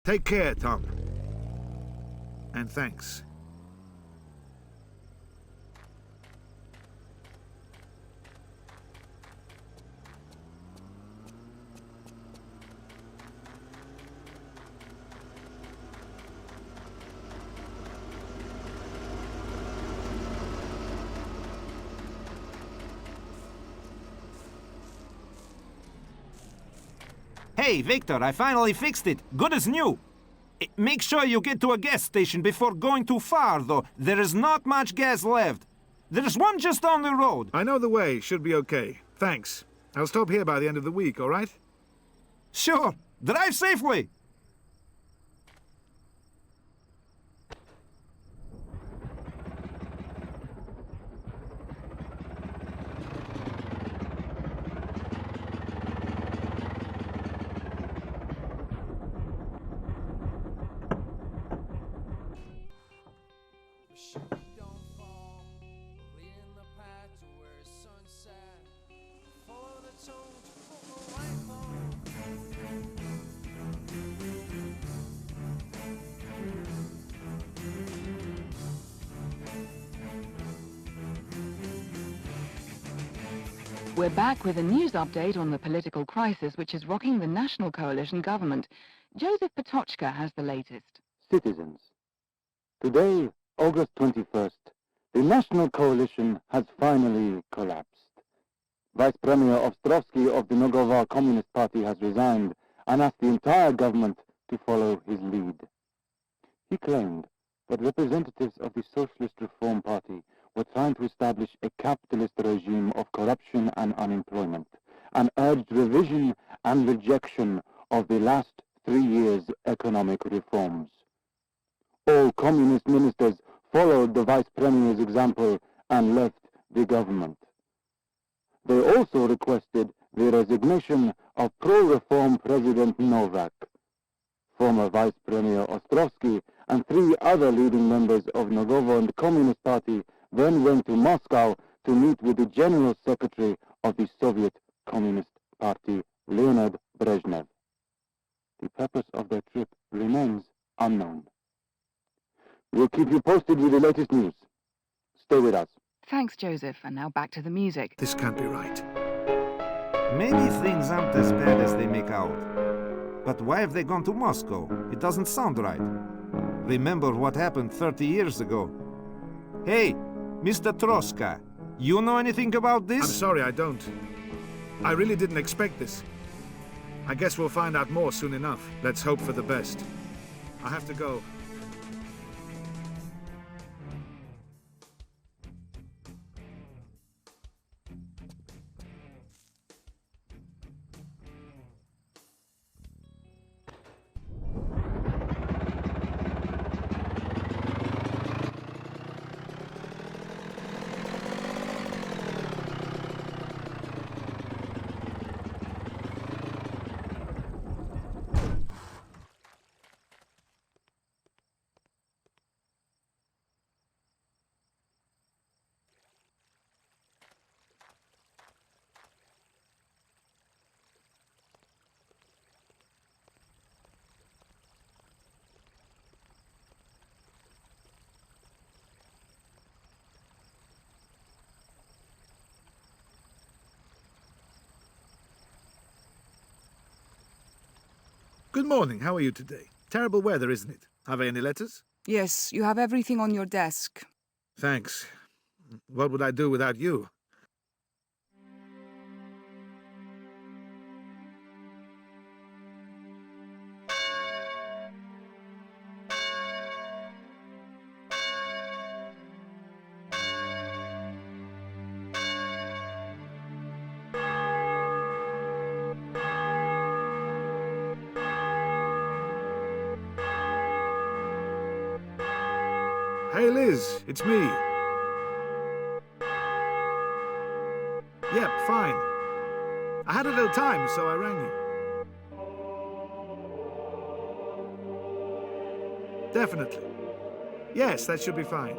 Take care, Tom. And thanks. Hey, Victor, I finally fixed it. Good as new. Make sure you get to a gas station before going too far, though. There is not much gas left. There's one just down the road. I know the way. Should be okay. Thanks. I'll stop here by the end of the week, all right? Sure. Drive safely. We're back with a news update on the political crisis which is rocking the National Coalition government. Joseph Patochka has the latest. Citizens, today, August 21st, the National Coalition has finally collapsed. Vice Premier Ostrovsky of the Nogovar Communist Party has resigned and asked the entire government to follow his lead. He claimed that representatives of the Socialist Reform Party were trying to establish a capitalist regime of corruption and unemployment, and urged revision and rejection of the last 3 years' economic reforms. All communist ministers followed the Vice Premier's example and left the government. They also requested the resignation of pro-reform President Novak. Former Vice Premier Ostrovsky and 3 other leading members of Nogovo Communist Party then went to Moscow to meet with the General Secretary of the Soviet Communist Party, Leonid Brezhnev. The purpose of their trip remains unknown. We'll keep you posted with the latest news. Stay with us. Thanks, Joseph. And now back to the music. This can't be right. Maybe things aren't as bad as they make out. But why have they gone to Moscow? It doesn't sound right. Remember what happened 30 years ago. Hey, Mr. Troska, you know anything about this? I'm sorry, I don't. I really didn't expect this. I guess we'll find out more soon enough. Let's hope for the best. I have to go. Good morning. How are you today? Terrible weather, isn't it? Have I any letters? Yes, you have everything on your desk. Thanks. What would I do without you? Hey, Liz, it's me. Yep, fine. I had a little time, so I rang you. Definitely. Yes, that should be fine.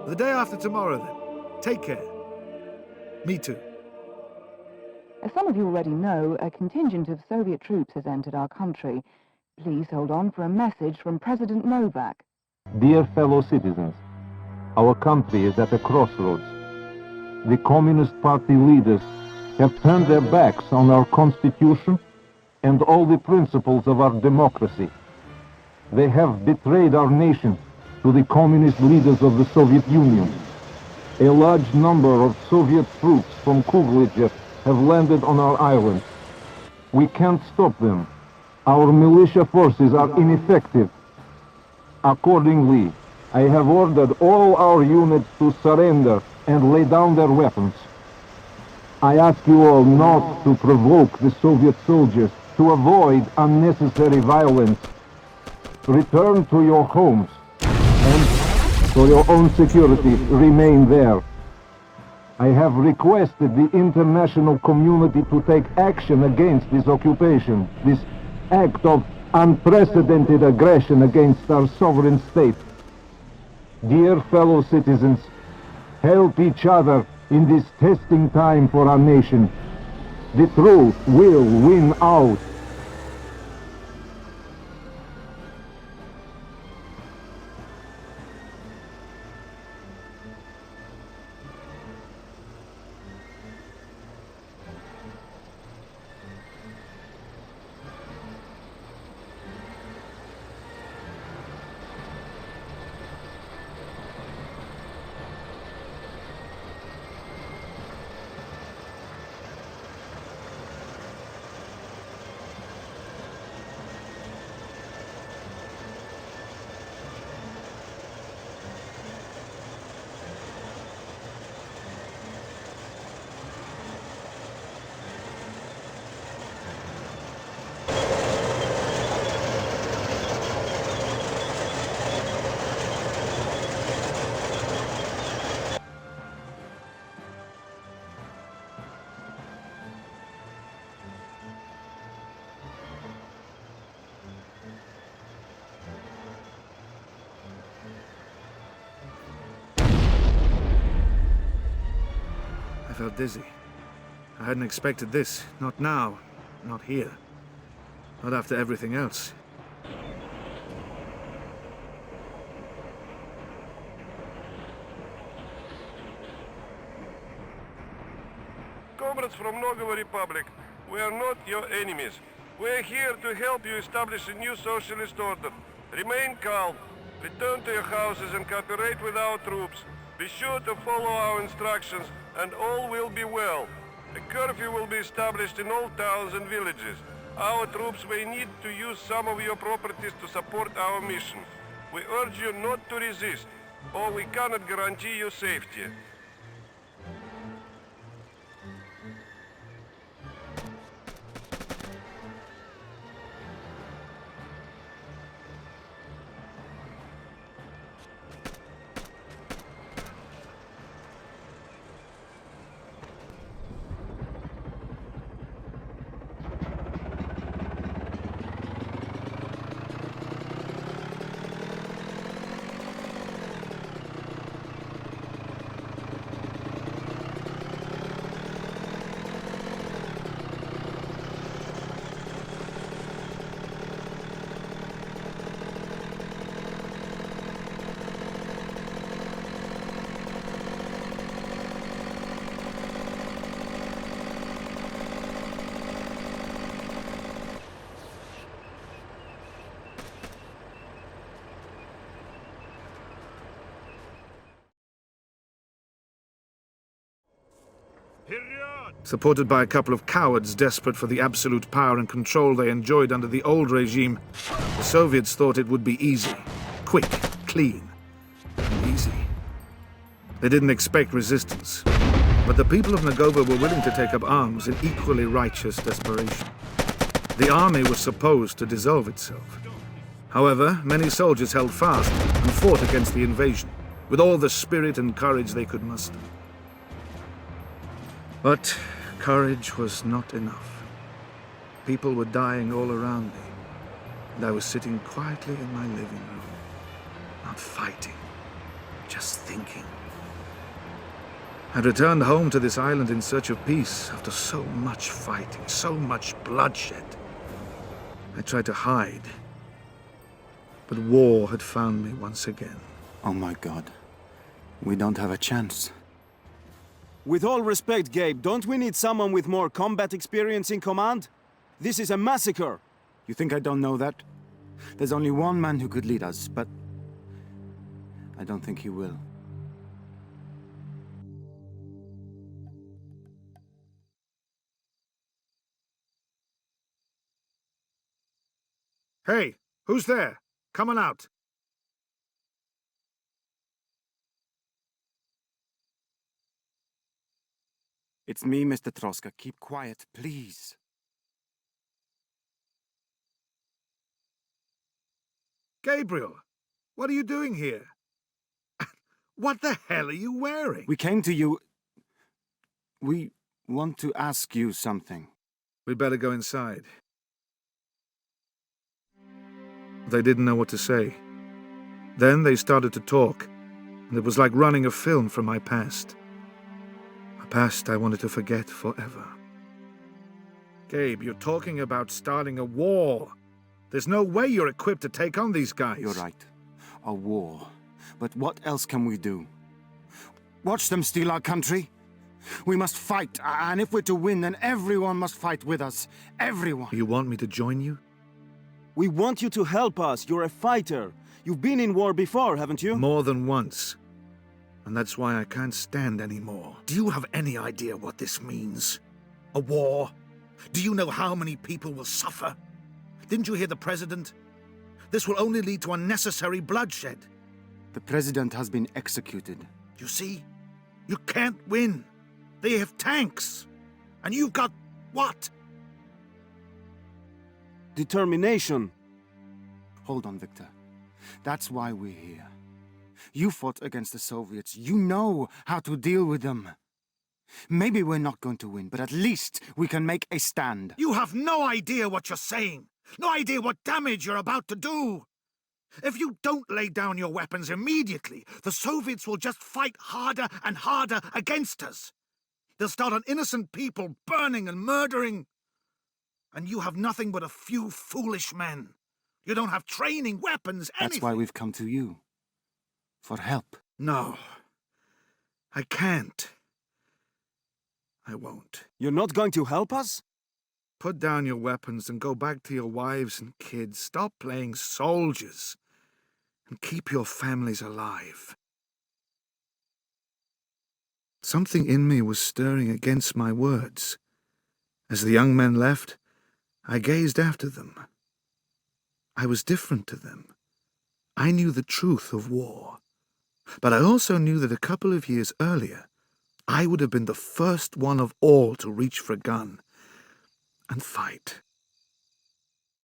The day after tomorrow, then. Take care. Me too. As some of you already know, a contingent of Soviet troops has entered our country. Please hold on for a message from President Novak. Dear fellow citizens, our country is at a crossroads. The Communist Party leaders have turned their backs on our constitution and all the principles of our democracy. They have betrayed our nation to the communist leaders of the Soviet Union. A large number of Soviet troops from Kuglitch have landed on our island. We can't stop them. Our militia forces are ineffective. Accordingly, I have ordered all our units to surrender and lay down their weapons. I ask you all not to provoke the Soviet soldiers, to avoid unnecessary violence. Return to your homes, and for your own security, remain there. I have requested the international community to take action against this occupation, this act of unprecedented aggression against our sovereign state. Dear fellow citizens, help each other in this testing time for our nation. The truth will win out. I felt dizzy. I hadn't expected this. Not now. Not here. Not after everything else. Comrades from Nogovo Republic, we are not your enemies. We are here to help you establish a new socialist order. Remain calm. Return to your houses and cooperate with our troops. Be sure to follow our instructions, and all will be well. A curfew will be established in all towns and villages. Our troops may need to use some of your properties to support our mission. We urge you not to resist, or we cannot guarantee your safety. Supported by a couple of cowards desperate for the absolute power and control they enjoyed under the old regime, the Soviets thought it would be easy, quick, clean, and easy. They didn't expect resistance, but the people of Nogovo were willing to take up arms in equally righteous desperation. The army was supposed to dissolve itself. However, many soldiers held fast and fought against the invasion, with all the spirit and courage they could muster. But courage was not enough. People were dying all around me, and I was sitting quietly in my living room, not fighting, just thinking. I'd returned home to this island in search of peace after so much fighting, so much bloodshed. I tried to hide, but war had found me once again. Oh my God. We don't have a chance. With all respect, Gabe, don't we need someone with more combat experience in command? This is a massacre! You think I don't know that? There's only one man who could lead us, but I don't think he will. Hey, who's there? Come on out. It's me, Mr. Troska. Keep quiet, please. Gabriel, what are you doing here? What the hell are you wearing? We came to you... We want to ask you something. We'd better go inside. They didn't know what to say. Then they started to talk, and it was like running a film from my past. A past I wanted to forget forever. Gabe, you're talking about starting a war. There's no way you're equipped to take on these guys. You're right. A war. But what else can we do? Watch them steal our country? We must fight, and if we're to win, then everyone must fight with us. Everyone. You want me to join you? We want you to help us. You're a fighter. You've been in war before, haven't you? More than once. And that's why I can't stand anymore. Do you have any idea what this means? A war? Do you know how many people will suffer? Didn't you hear the president? This will only lead to unnecessary bloodshed. The president has been executed. You see? You can't win. They have tanks. And you've got what? Determination. Hold on, Victor. That's why we're here. You fought against the Soviets. You know how to deal with them. Maybe we're not going to win, but at least we can make a stand. You have no idea what you're saying. No idea what damage you're about to do. If you don't lay down your weapons immediately, the Soviets will just fight harder and harder against us. They'll start on innocent people burning and murdering. And you have nothing but a few foolish men. You don't have training, weapons, anything. That's why we've come to you. For help. No. I can't. I won't. You're not going to help us? Put down your weapons and go back to your wives and kids. Stop playing soldiers. And keep your families alive. Something in me was stirring against my words. As the young men left, I gazed after them. I was different to them. I knew the truth of war. But I also knew that a couple of years earlier, I would have been the first one of all to reach for a gun and fight.